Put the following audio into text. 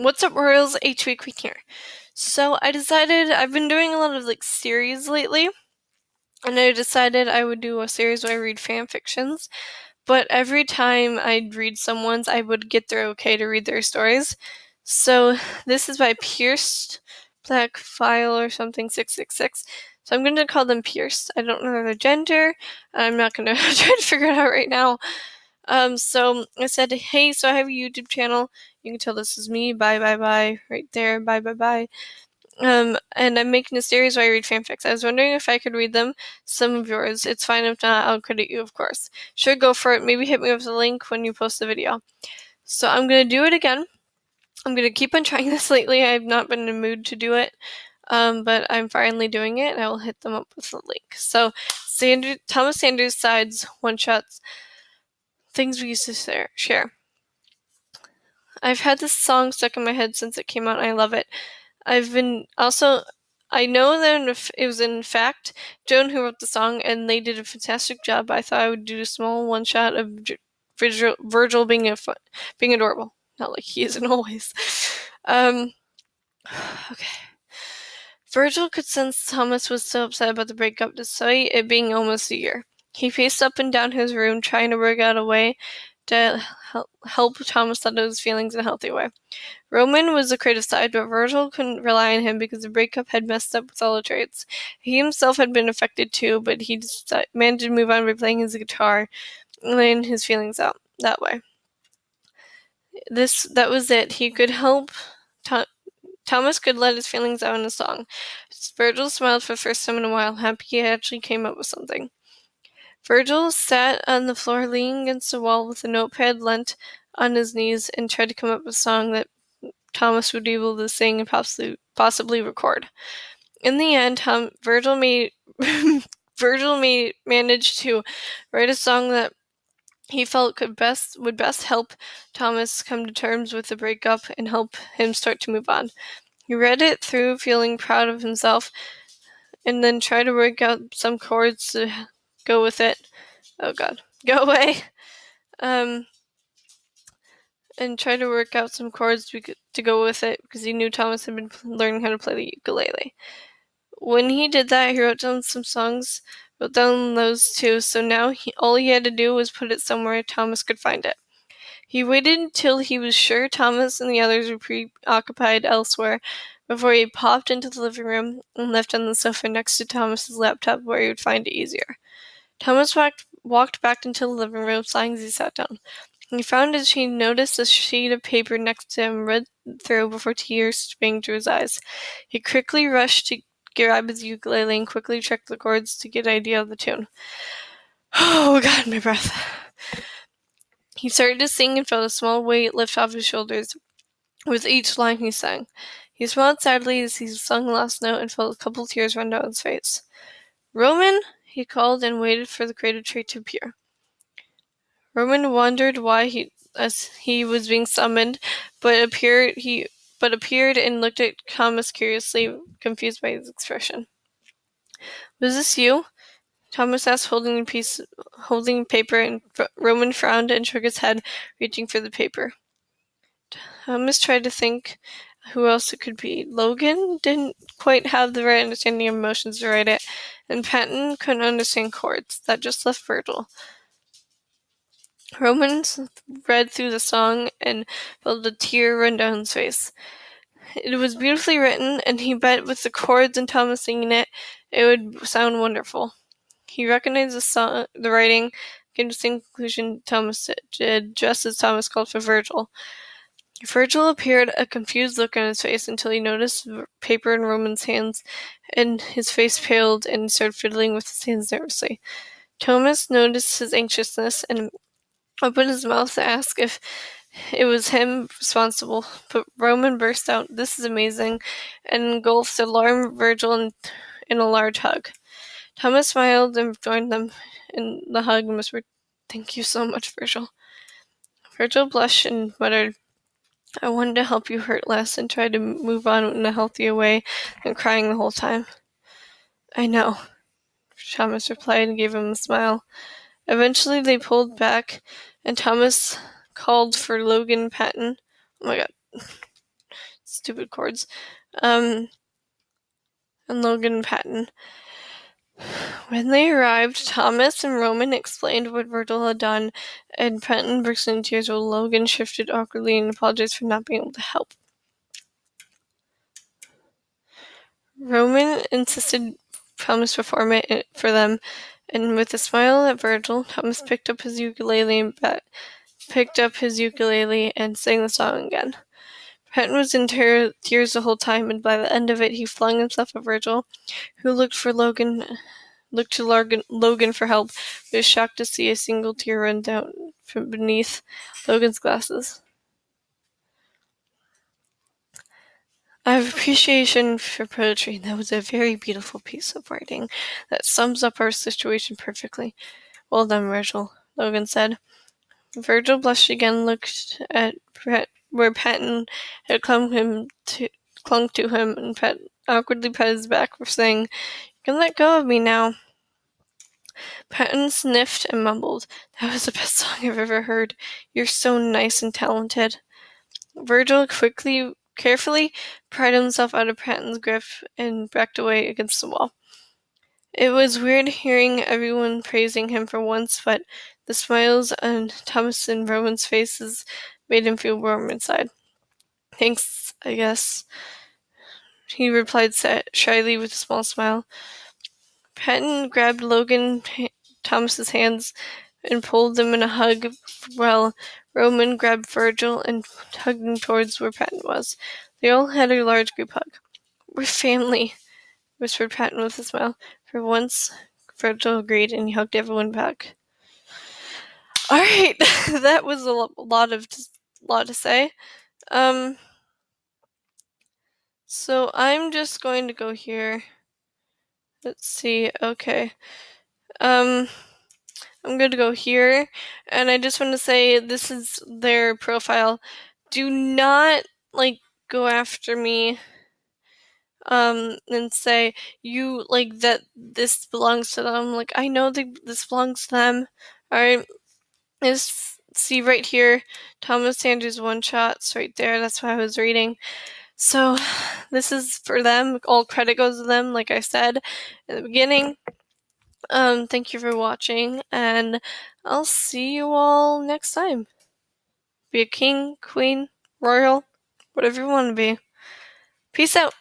What's up, Royals? HV Queen here. So I decided I've been doing a lot of series lately, and I decided I would do a series where I read fanfictions. But every time I'd read someone's, I would get their okay to read their stories. So this is by Pierced Black File or something 666. So I'm going to call them Pierced. I don't know their gender. I'm not going to try to figure it out right now. So I said, hey, so I have a YouTube channel. You can tell this is me. Bye, bye, bye. Right there. Bye, bye, bye. And I'm making a series where I read fanfics. I was wondering if I could read them, some of yours. It's fine if not, I'll credit you, of course. Sure, go for it. Maybe hit me with the link when you post the video. So I'm going to do it again. I'm going to keep on trying this lately. I've not been in a mood to do it. But I'm finally doing it, and I will hit them up with the link. So, Thomas Sanders' sides, one-shots, things we used to share. I've had this song stuck in my head since it came out, and I love it. I know that it was in fact Joan who wrote the song, and they did a fantastic job. I thought I would do a small one shot of Virgil being adorable. Not like he isn't always. Okay. Virgil could sense Thomas was so upset about the breakup despite it being almost a year. He paced up and down his room trying to work out a way to help Thomas out of his feelings in a healthy way. Roman was the creative side, but Virgil couldn't rely on him because the breakup had messed up with all the traits. He himself had been affected too, but he managed to move on by playing his guitar and letting his feelings out that way. That was it. He could help Thomas could let his feelings out in a song. Virgil smiled for the first time in a while, happy he actually came up with something. Virgil sat on the floor leaning against the wall with a notepad leant on his knees and tried to come up with a song that Thomas would be able to sing and possibly record. In the end, Virgil managed to write a song that he felt would best help Thomas come to terms with the breakup and help him start to move on. He read it through, feeling proud of himself, and then tried to work out some chords to go with it. Oh God, go away. And try to work out some chords to go with it because he knew Thomas had been learning how to play the ukulele. When he did that, he wrote down some songs, wrote down those too, so now all he had to do was put it somewhere Thomas could find it. He waited until he was sure Thomas and the others were preoccupied elsewhere before he popped into the living room and left on the sofa next to Thomas's laptop where he would find it easier. Thomas walked back into the living room, sighing as he sat down. He frowned as he noticed a sheet of paper next to him, read through before tears sprang to his eyes. He quickly rushed to grab his ukulele and quickly checked the chords to get an idea of the tune. Oh God, my breath. He started to sing and felt a small weight lift off his shoulders with each line he sang. He smiled sadly as he sung the last note and felt a couple tears run down his face. Roman, he called and waited for the creative trait to appear. Roman wondered why he was being summoned, but appeared and looked at Thomas curiously, confused by his expression. Was this you? Thomas asked, holding paper, and Roman frowned and shook his head, reaching for the paper. Thomas tried to think who else it could be. Logan didn't quite have the right understanding of emotions to write it, and Patton couldn't understand chords. That just left Virgil. Roman read through the song and felt a tear run down his face. It was beautifully written, and he bet with the chords and Thomas singing it, it would sound wonderful. He recognized the writing, came to the same conclusion Thomas did, just as Thomas called for Virgil. Virgil appeared a confused look on his face until he noticed the paper in Roman's hands, and his face paled and started fiddling with his hands nervously. Thomas noticed his anxiousness and opened his mouth to ask if it was him responsible, but Roman burst out, "This is amazing," and engulfed the alarmed Virgil in a large hug. Thomas smiled and joined them in the hug and whispered, "Thank you so much, Virgil." Virgil blushed and muttered, "I wanted to help you hurt less and try to move on in a healthier way than crying the whole time." "I know," Thomas replied and gave him a smile. Eventually they pulled back, and Thomas called for Logan Patton. Oh my God. stupid chords. And Logan and Patton. When they arrived, Thomas and Roman explained what Virgil had done, and Patton burst into tears while Logan shifted awkwardly and apologized for not being able to help. Roman insisted Thomas perform it for them, and with a smile at Virgil, Thomas picked up his ukulele and sang the song again. Patton was in tears the whole time, and by the end of it, he flung himself at Virgil, who looked to Logan for help, but was shocked to see a single tear run down from beneath Logan's glasses. I have appreciation for poetry. That was a very beautiful piece of writing that sums up our situation perfectly. Well done, Virgil, Logan said. Virgil blushed again, looked at where Patton had clung to him, and awkwardly pat his back for saying, "You can let go of me now." Patton sniffed and mumbled, "That was the best song I've ever heard. You're so nice and talented." Virgil carefully pried himself out of Patton's grip and backed away against the wall. It was weird hearing everyone praising him for once, but the smiles on Thomas and Roman's faces made him feel warm inside. "Thanks, I guess," he replied shyly with a small smile. Patton grabbed Thomas's hands and pulled them in a hug while Roman grabbed Virgil and tugged him towards where Patton was. They all had a large group hug. "We're family," whispered Patton with a smile. For once, Virgil agreed, and he hugged everyone back. Alright, that was a lot to say. So I'm just going to go here. Let's see, okay. I'm going to go here, and I just want to say this is their profile. Do not, go after me, and say, you, that this belongs to them. I know this belongs to them. Alright, see right here, Thomas Andrews One-Shots right there. That's what I was reading. So, this is for them. All credit goes to them, like I said in the beginning. Thank you for watching, and I'll see you all next time. Be a king, queen, royal, whatever you want to be. Peace out.